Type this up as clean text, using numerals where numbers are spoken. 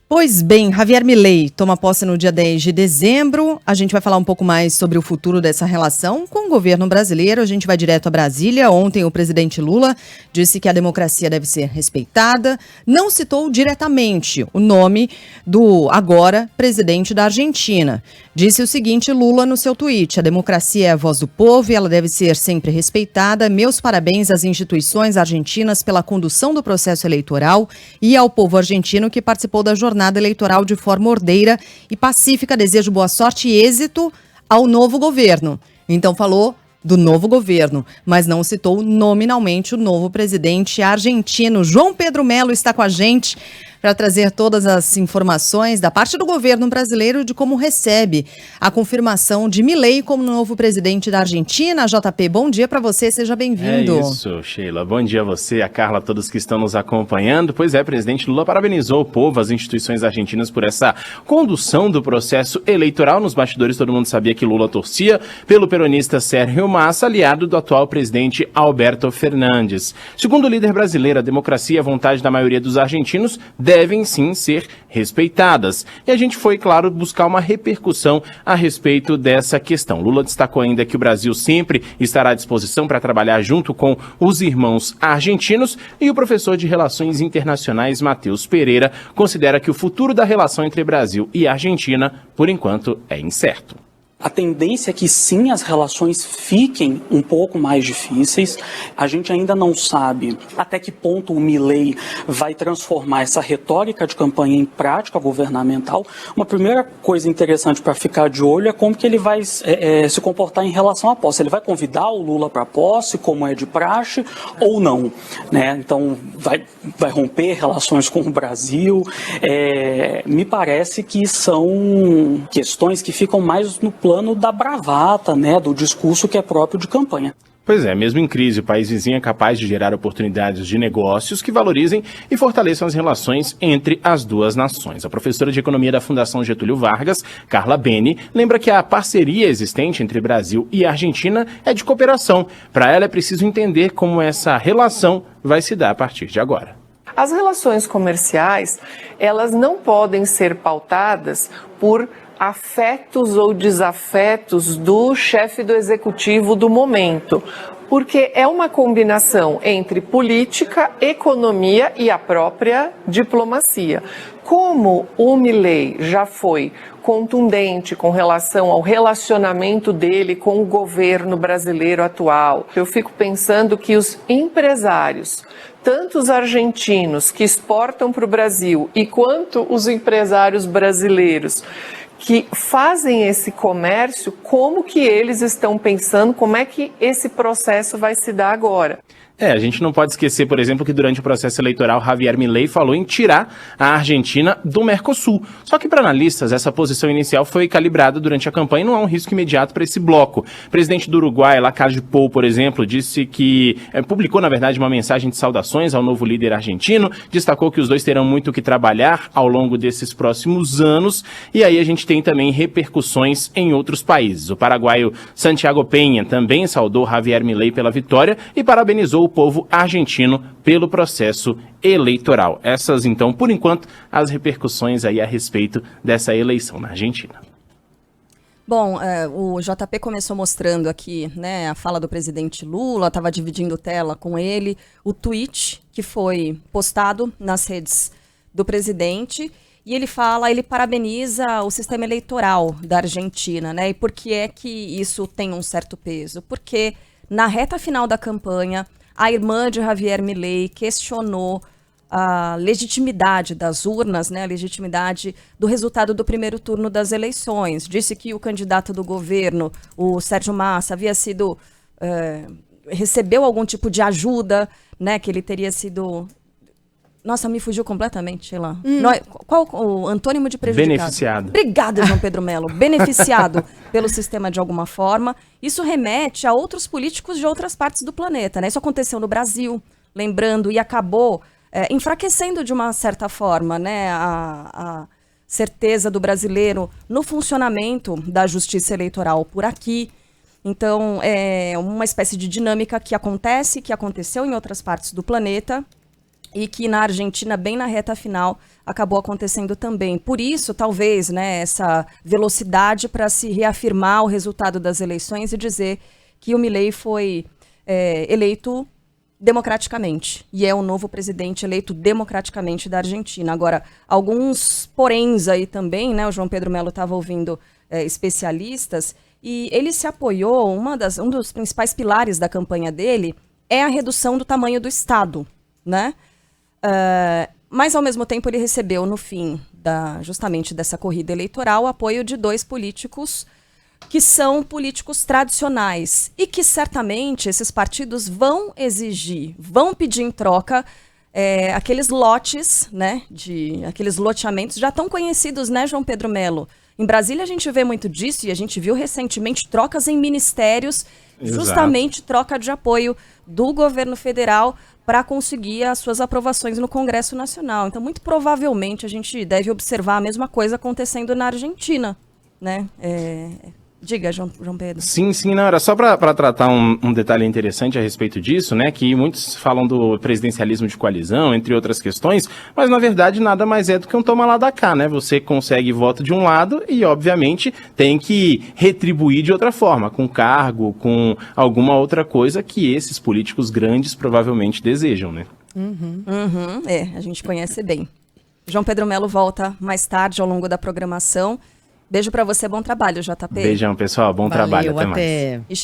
Pois bem, Javier Milei toma posse no dia 10 de dezembro. A gente vai falar um pouco mais sobre o futuro dessa relação com o governo brasileiro. A gente vai direto a Brasília. Ontem o presidente Lula disse que a democracia deve ser respeitada. Não citou diretamente o nome do agora presidente da Argentina. Disse o seguinte, Lula, no seu tweet: a democracia é a voz do povo e ela deve ser sempre respeitada. Meus parabéns às instituições argentinas pela condução do processo eleitoral e ao povo argentino que participou da jornada eleitoral de forma ordeira e pacífica. Desejo boa sorte e êxito ao novo governo. Então falou do novo governo, mas não citou nominalmente o novo presidente argentino. João Pedro Melo está com a gente para trazer todas as informações da parte do governo brasileiro de como recebe a confirmação de Milei como novo presidente da Argentina. JP, bom dia para você, seja bem-vindo. É isso, Sheila. Bom dia a você, a Carla, a todos que estão nos acompanhando. Pois é, presidente Lula parabenizou o povo, as instituições argentinas por essa condução do processo eleitoral. Nos bastidores todo mundo sabia que Lula torcia pelo peronista Sérgio Massa, aliado do atual presidente Alberto Fernandes. Segundo o líder brasileiro, a democracia e a vontade da maioria dos argentinos devem sim ser respeitadas. E a gente foi, claro, buscar uma repercussão a respeito dessa questão. Lula destacou ainda que o Brasil sempre estará à disposição para trabalhar junto com os irmãos argentinos, e o professor de Relações Internacionais, Matheus Pereira, considera que o futuro da relação entre Brasil e Argentina, por enquanto, é incerto. A tendência é que sim, as relações fiquem um pouco mais difíceis. A gente ainda não sabe até que ponto o Milei vai transformar essa retórica de campanha em prática governamental. Uma primeira coisa interessante para ficar de olho é como que ele vai se comportar em relação à posse. Ele vai convidar o Lula para a posse, como é de praxe, ou não, né? Então, vai romper relações com o Brasil. Me parece que são questões que ficam mais no plano da bravata, né, do discurso que é próprio de campanha. Pois é, mesmo em crise, o país vizinho é capaz de gerar oportunidades de negócios que valorizem e fortaleçam as relações entre as duas nações. A professora de Economia da Fundação Getúlio Vargas, Carla Beni, lembra que a parceria existente entre Brasil e Argentina é de cooperação. Para ela é preciso entender como essa relação vai se dar a partir de agora. As relações comerciais, elas não podem ser pautadas por afetos ou desafetos do chefe do executivo do momento, porque é uma combinação entre política, economia e a própria diplomacia. Como o Milei já foi contundente com relação ao relacionamento dele com o governo brasileiro atual, eu fico pensando que os empresários, tanto os argentinos que exportam para o Brasil e quanto os empresários brasileiros que fazem esse comércio, como que eles estão pensando, como é que esse processo vai se dar agora? A gente não pode esquecer, por exemplo, que durante o processo eleitoral, Javier Milei falou em tirar a Argentina do Mercosul. Só que para analistas, essa posição inicial foi calibrada durante a campanha e não há um risco imediato para esse bloco. O presidente do Uruguai, Lacalle Pou, por exemplo, disse que publicou, na verdade, uma mensagem de saudações ao novo líder argentino, destacou que os dois terão muito que trabalhar ao longo desses próximos anos, e aí a gente tem também repercussões em outros países. O paraguaio Santiago Peña também saudou Javier Milei pela vitória e parabenizou o povo argentino pelo processo eleitoral. Essas, então, por enquanto, as repercussões aí a respeito dessa eleição na Argentina. Bom, o JP começou mostrando aqui, né, a fala do presidente Lula, estava dividindo tela com ele, o tweet que foi postado nas redes do presidente, e ele parabeniza o sistema eleitoral da Argentina, né? E por que é que isso tem um certo peso? Porque na reta final da campanha, a irmã de Javier Milei questionou a legitimidade das urnas, né, a legitimidade do resultado do primeiro turno das eleições. Disse que o candidato do governo, o Sérgio Massa, recebeu algum tipo de ajuda, né, que ele teria sido... Nossa, me fugiu completamente, sei lá. Qual o antônimo de prejudicado? Beneficiado. Obrigada, João Pedro Melo. Beneficiado pelo sistema de alguma forma. Isso remete a outros políticos de outras partes do planeta, né? Isso aconteceu no Brasil, lembrando, e acabou enfraquecendo de uma certa forma, né, a certeza do brasileiro no funcionamento da justiça eleitoral por aqui. Então, é uma espécie de dinâmica que aconteceu em outras partes do planeta. e que na Argentina, bem na reta final, acabou acontecendo também. Por isso, talvez, né, essa velocidade para se reafirmar o resultado das eleições e dizer que o Milei foi eleito democraticamente, e é o novo presidente eleito democraticamente da Argentina. Agora, alguns poréns aí também, né, o João Pedro Mello estava ouvindo especialistas, e ele se apoiou, um dos principais pilares da campanha dele é a redução do tamanho do Estado, né? Mas, ao mesmo tempo, ele recebeu, no fim justamente dessa corrida eleitoral, o apoio de 2 políticos que são políticos tradicionais e que, certamente, esses partidos vão exigir, vão pedir em troca aqueles lotes, né, aqueles loteamentos já tão conhecidos, né, João Pedro Mello? Em Brasília a gente vê muito disso e a gente viu recentemente trocas em ministérios, justamente troca de apoio do governo federal para conseguir as suas aprovações no Congresso Nacional. Então, muito provavelmente, a gente deve observar a mesma coisa acontecendo na Argentina, né? Diga, João Pedro. Sim, não, era só para tratar um detalhe interessante a respeito disso, né, que muitos falam do presidencialismo de coalizão, entre outras questões, mas na verdade nada mais é do que um toma lá da cá, né, você consegue voto de um lado e obviamente tem que retribuir de outra forma, com cargo, com alguma outra coisa que esses políticos grandes provavelmente desejam, né. A gente conhece bem. João Pedro Mello volta mais tarde ao longo da programação. Beijo pra você, bom trabalho, JP. Beijão, pessoal, bom trabalho, até mais. E chega